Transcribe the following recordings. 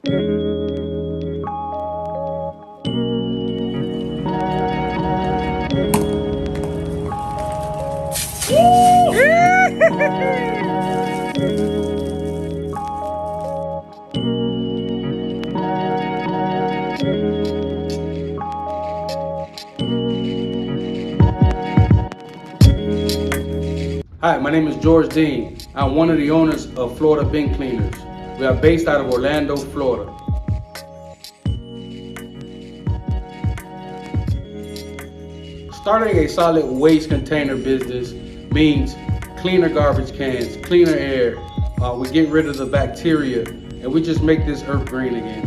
Hi, my name is George Dean. I'm one of the owners of Florida Bin Cleaners. We are based out of Orlando, Florida. Starting a solid waste container business means cleaner garbage cans, cleaner air. We get rid of the bacteria, and we just make this earth green again.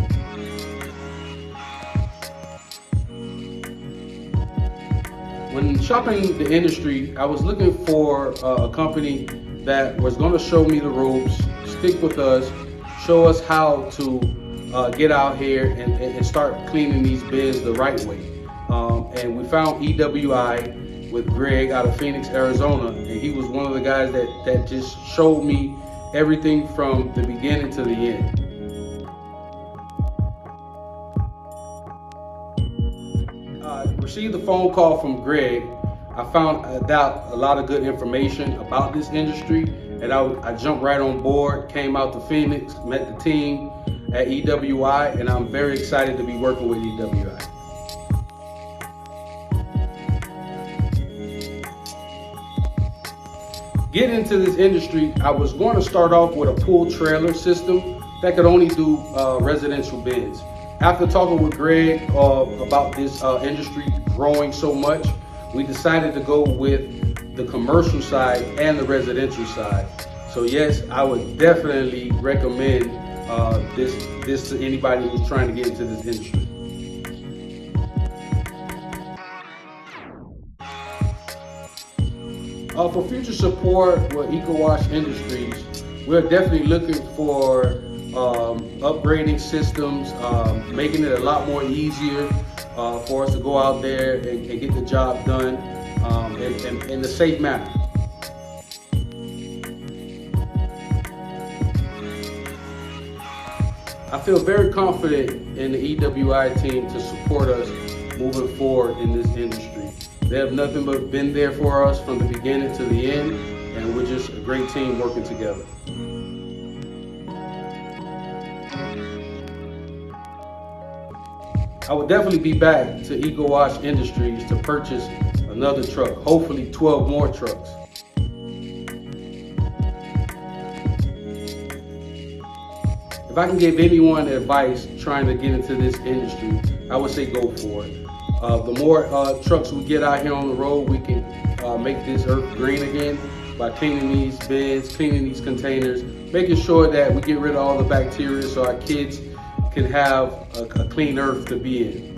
When shopping the industry, I was looking for a company that was going to show me the ropes, stick with us, show us how to get out here and start cleaning these bins the right way. And we found EWI with Greg out of Phoenix, Arizona, and he was one of the guys that just showed me everything from the beginning to the end. Received a phone call from Greg. I found out a lot of good information about this industry, and I jumped right on board, came out to Phoenix, met the team at EWI, and I'm very excited to be working with EWI. Getting into this industry, I was going to start off with a pull trailer system that could only do residential bins. After talking with Greg about this industry growing so much, we decided to go with the commercial side and the residential side. So yes, I would definitely recommend this to anybody who's trying to get into this industry. For future support with EcoWash Industries, we're definitely looking for upgrading systems, making it a lot more easier for us to go out there and get the job done in a safe manner. I feel very confident in the EWI team to support us moving forward in this industry. They have nothing but been there for us from the beginning to the end, and we're just a great team working together. I would definitely be back to EcoWash Industries to purchase another truck, hopefully 12 more trucks. If I can give anyone advice trying to get into this industry, I would say go for it. The more trucks we get out here on the road, we can make this earth green again by cleaning these bins, cleaning these containers, making sure that we get rid of all the bacteria so our kids can have a clean earth to be in.